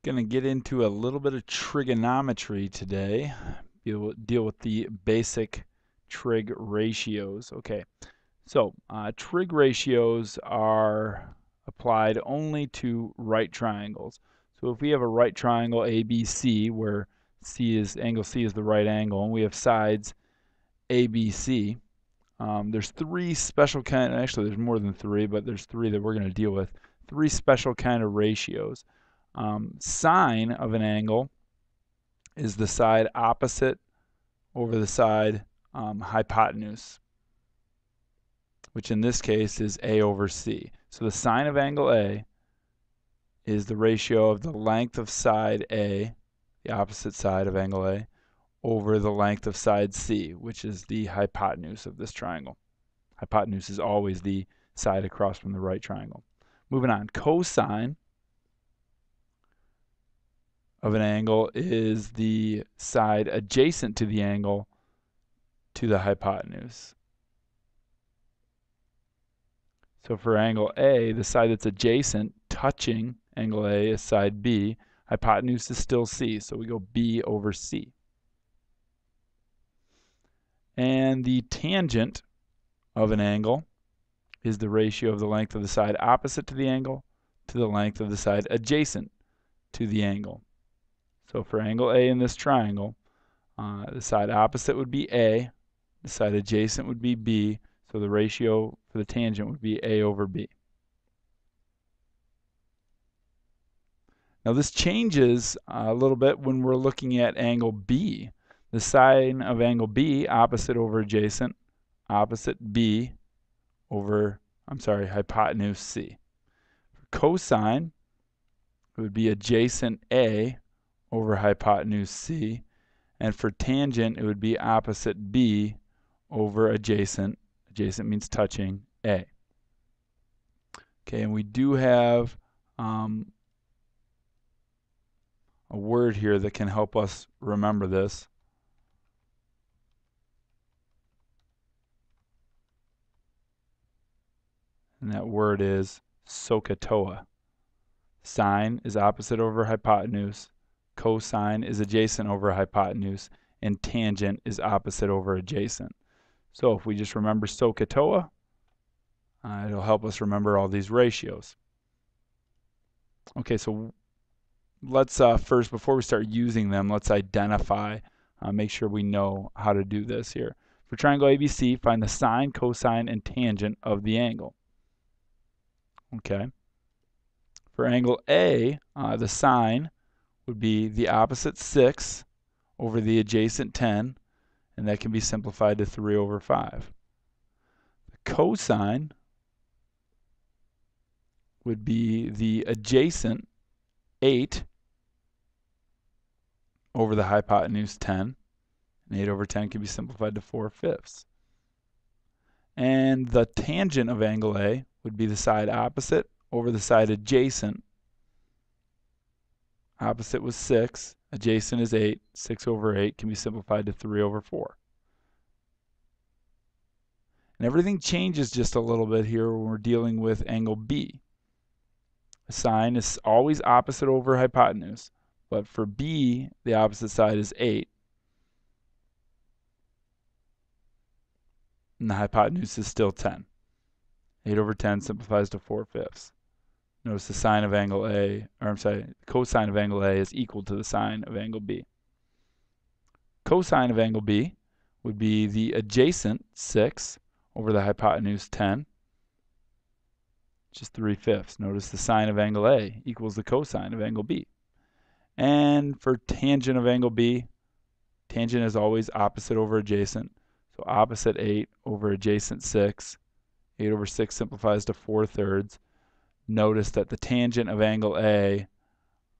Going to get into a little bit of trigonometry today. Deal with the basic trig ratios. Okay, so trig ratios are applied only to right triangles. So if we have a right triangle ABC where angle C is the right angle, and we have sides ABC, there's three special kind. Actually, there's more than three, but there's three that we're going to deal with. Three special kind of ratios. Sine of an angle is the side opposite over the side hypotenuse, which in this case is A over C. So the sine of angle A is the ratio of the length of side A, the opposite side of angle A, over the length of side C, which is the hypotenuse of this triangle. Hypotenuse is always the side across from the right triangle. Moving on, cosine of an angle is the side adjacent to the angle to the hypotenuse. So for angle A, the side that's adjacent, touching angle A, is side B. Hypotenuse is still C, so we go B over C. And the tangent of an angle is the ratio of the length of the side opposite to the angle to the length of the side adjacent to the angle. So for angle A in this triangle, the side opposite would be A, the side adjacent would be B, so the ratio for the tangent would be A over B. Now this changes a little bit when we're looking at angle B. The sine of angle B, opposite over adjacent, opposite B over, hypotenuse C. For cosine, it would be adjacent A over hypotenuse C, and for tangent it would be opposite B over adjacent. Adjacent means touching A. Okay, and we do have a word here that can help us remember this. And that word is SOHCAHTOA. Sine is opposite over hypotenuse, cosine is adjacent over hypotenuse, and tangent is opposite over adjacent. So if we just remember SOHCAHTOA, it'll help us remember all these ratios. Okay, so let's first, before we start using them, let's identify, make sure we know how to do this here. For triangle ABC, find the sine, cosine, and tangent of the angle. Okay. For angle A, the sine would be the opposite 6 over the adjacent 10, and that can be simplified to 3 over 5. The cosine would be the adjacent 8 over the hypotenuse 10, and 8 over 10 can be simplified to 4/5. And the tangent of angle A would be the side opposite over the side adjacent. Opposite was 6, adjacent is 8, 6 over 8 can be simplified to 3 over 4. And everything changes just a little bit here when we're dealing with angle B. The sine is always opposite over hypotenuse, but for B, the opposite side is 8. And the hypotenuse is still 10. 8 over 10 simplifies to 4/5. Notice the sine of angle A, cosine of angle A is equal to the sine of angle B. Cosine of angle B would be the adjacent 6 over the hypotenuse 10, which is 3/5. Notice the sine of angle A equals the cosine of angle B. And for tangent of angle B, tangent is always opposite over adjacent. So opposite 8 over adjacent 6. 8 over 6 simplifies to 4/3. Notice that the tangent of angle A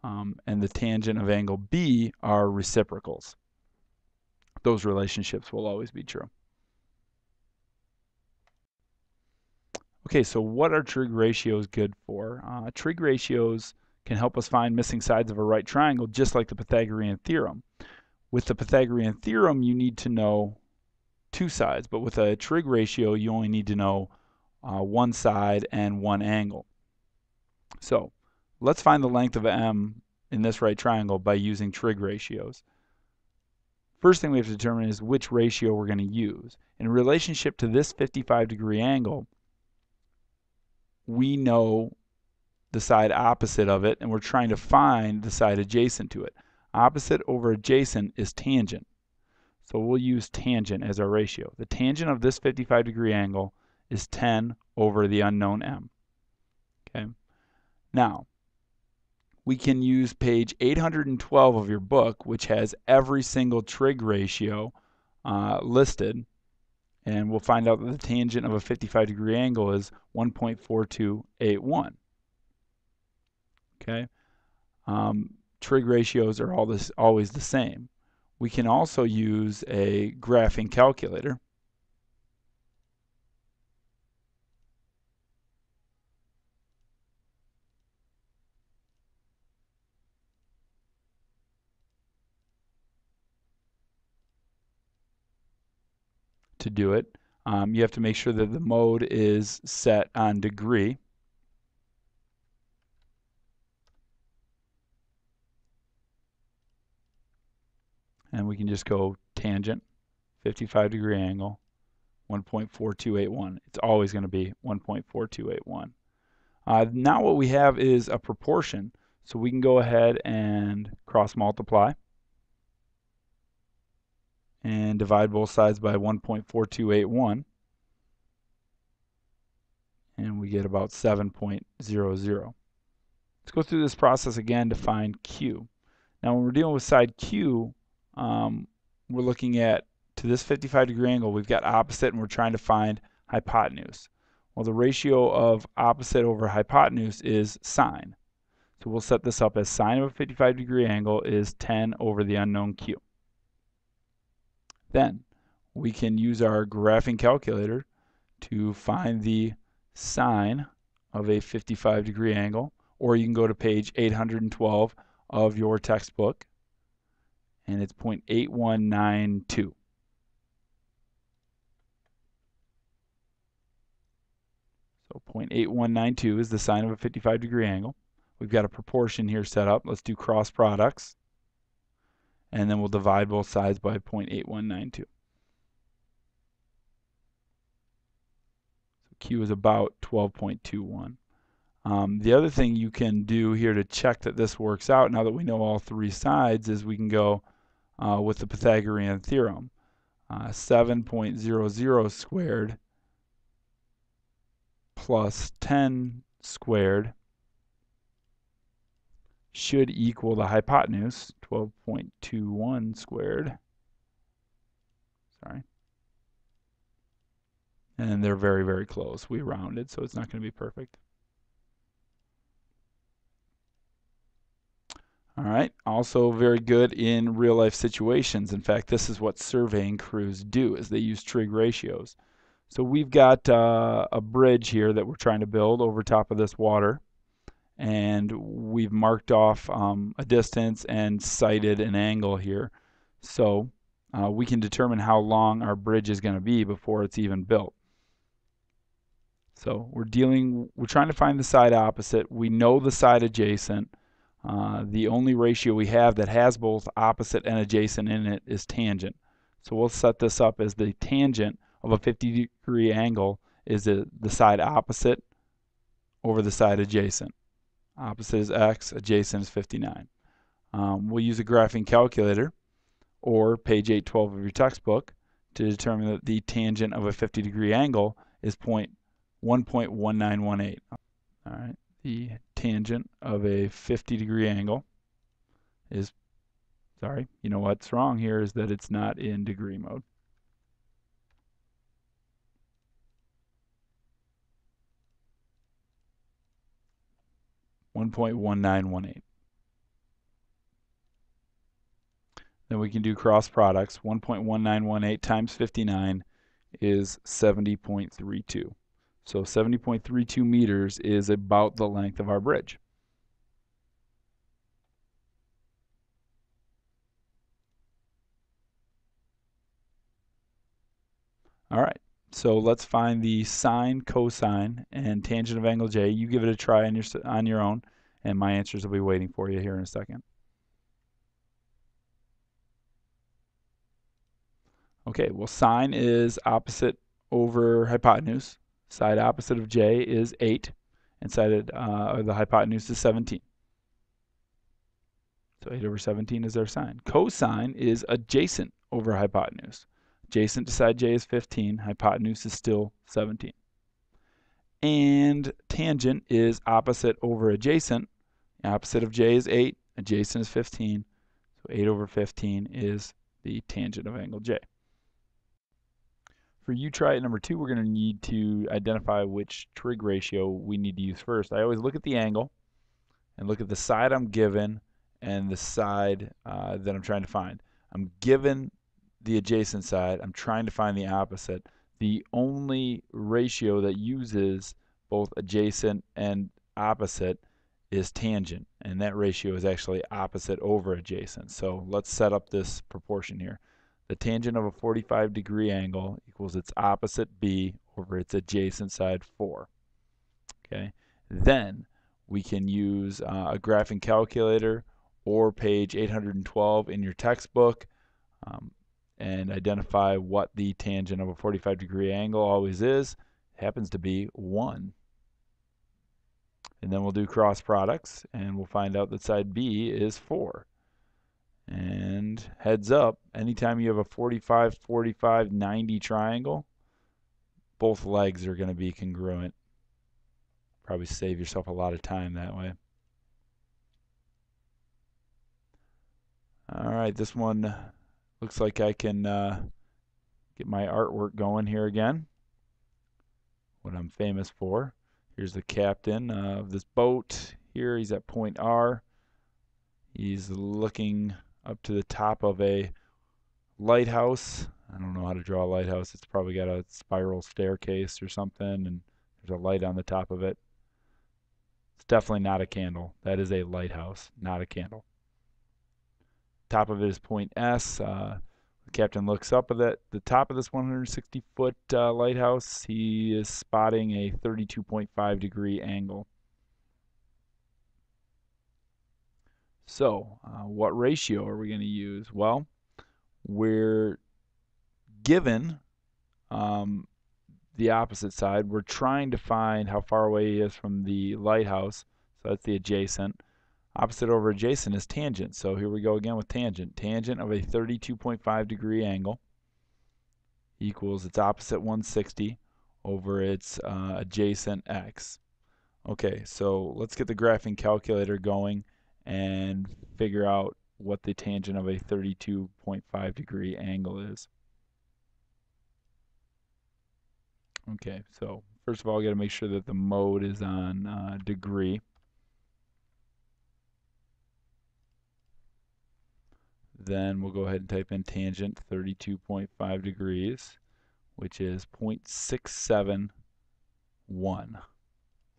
and the tangent of angle B are reciprocals. Those relationships will always be true. Okay, so what are trig ratios good for? Trig ratios can help us find missing sides of a right triangle, just like the Pythagorean theorem. With the Pythagorean theorem, you need to know two sides, but with a trig ratio, you only need to know one side and one angle. So let's find the length of M in this right triangle by using trig ratios. First thing we have to determine is which ratio we're going to use. In relationship to this 55-degree angle, we know the side opposite of it, and we're trying to find the side adjacent to it. Opposite over adjacent is tangent. So we'll use tangent as our ratio. The tangent of this 55-degree angle is 10 over the unknown m. Okay. Now, we can use page 812 of your book, which has every single trig ratio listed, and we'll find out that the tangent of a 55-degree angle is 1.4281. Okay. Trig ratios are always the same. We can also use a graphing calculator. To do it, you have to make sure that the mode is set on degree. And we can just go tangent, 55-degree angle, 1.4281. It's always going to be 1.4281. Now what we have is a proportion. So we can go ahead and cross multiply and divide both sides by 1.4281. And we get about 7.00. Let's go through this process again to find Q. Now when we're dealing with side Q, we're looking at, to this 55-degree angle, we've got opposite and we're trying to find hypotenuse. Well, the ratio of opposite over hypotenuse is sine. So we'll set this up as sine of a 55-degree angle is 10 over the unknown Q. Then we can use our graphing calculator to find the sine of a 55-degree angle, or you can go to page 812 of your textbook, and it's 0.8192. So 0.8192 is the sine of a 55-degree angle. We've got a proportion here set up. Let's do cross products, and then we'll divide both sides by 0.8192. So Q is about 12.21. The other thing you can do here to check that this works out, now that we know all three sides, is we can go with the Pythagorean theorem. 7.00 squared plus 10 squared should equal the hypotenuse, 12.21 squared. Sorry. And they're very, very close. We rounded, so it's not going to be perfect. All right, also very good in real life situations. In fact, this is what surveying crews do, is they use trig ratios. So we've got a bridge here that we're trying to build over top of this water, and we've marked off a distance and cited an angle here. So we can determine how long our bridge is going to be before it's even built. So we're trying to find the side opposite. We know the side adjacent. The only ratio we have that has both opposite and adjacent in it is tangent. So we'll set this up as the tangent of a 50-degree angle is the side opposite over the side adjacent. Opposite is x, adjacent is 59. We'll use a graphing calculator or page 812 of your textbook to determine that the tangent of a 50-degree angle is 1.1918. All right. The tangent of a 50-degree angle is, sorry, you know what's wrong here is that it's not in degree mode. .1918. Then we can do cross products. 1.1918 times 59 is 70.32. So 70.32 meters is about the length of our bridge. All right, so let's find the sine, cosine, and tangent of angle J. You give it a try on your own, And my answers will be waiting for you here in a second. Okay, well, sine is opposite over hypotenuse. Side opposite of j is 8, and the hypotenuse is 17. So 8 over 17 is our sine. Cosine is adjacent over hypotenuse. Adjacent to side j is 15. Hypotenuse is still 17. And tangent is opposite over adjacent. Opposite of j is 8. Adjacent is 15. So 8 over 15 is the tangent of angle j. For you try it number 2, we're going to need to identify which trig ratio we need to use first. I always look at the angle and look at the side I'm given and the side that I'm trying to find. I'm given the adjacent side. I'm trying to find the opposite. The only ratio that uses both adjacent and opposite is tangent, and that ratio is actually opposite over adjacent. So let's set up this proportion here. The tangent of a 45-degree angle equals its opposite b over its adjacent side 4. Okay, then we can use a graphing calculator or page 812 in your textbook and identify what the tangent of a 45-degree angle always is. It happens to be 1. And then we'll do cross products, and we'll find out that side B is 4. And heads up, anytime you have a 45, 45, 90 triangle, both legs are going to be congruent. Probably save yourself a lot of time that way. All right, this one looks like I can get my artwork going here again. What I'm famous for. Here's the captain of this boat. Here he's at point R. He's looking up to the top of a lighthouse. I don't know how to draw a lighthouse. It's probably got a spiral staircase or something, and there's a light on the top of it. It's definitely not a candle. That is a lighthouse, not a candle. Top of it is point S. The captain looks up at the top of this 160-foot lighthouse. He is spotting a 32.5-degree angle. So what ratio are we going to use? Well, we're given the opposite side. We're trying to find how far away he is from the lighthouse. So that's the adjacent. Opposite over adjacent is tangent. So here we go again with tangent. Tangent of a 32.5-degree angle equals its opposite 160 over its adjacent x. Okay, so let's get the graphing calculator going and figure out what the tangent of a 32.5-degree angle is. Okay, so first of all, I got to make sure that the mode is on degree. Then we'll go ahead and type in tangent 32.5 degrees, which is 0.671.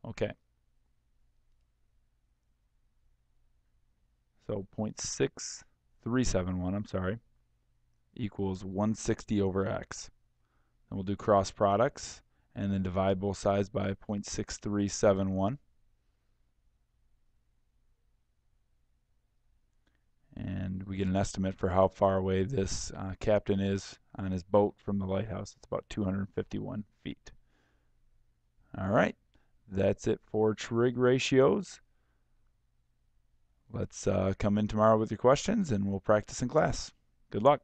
Okay. So 0.6371, I'm sorry, equals 160 over x. And we'll do cross products and then divide both sides by 0.6371. And we get an estimate for how far away this captain is on his boat from the lighthouse. It's about 251 feet. All right, that's it for trig ratios. Let's come in tomorrow with your questions, and we'll practice in class. Good luck.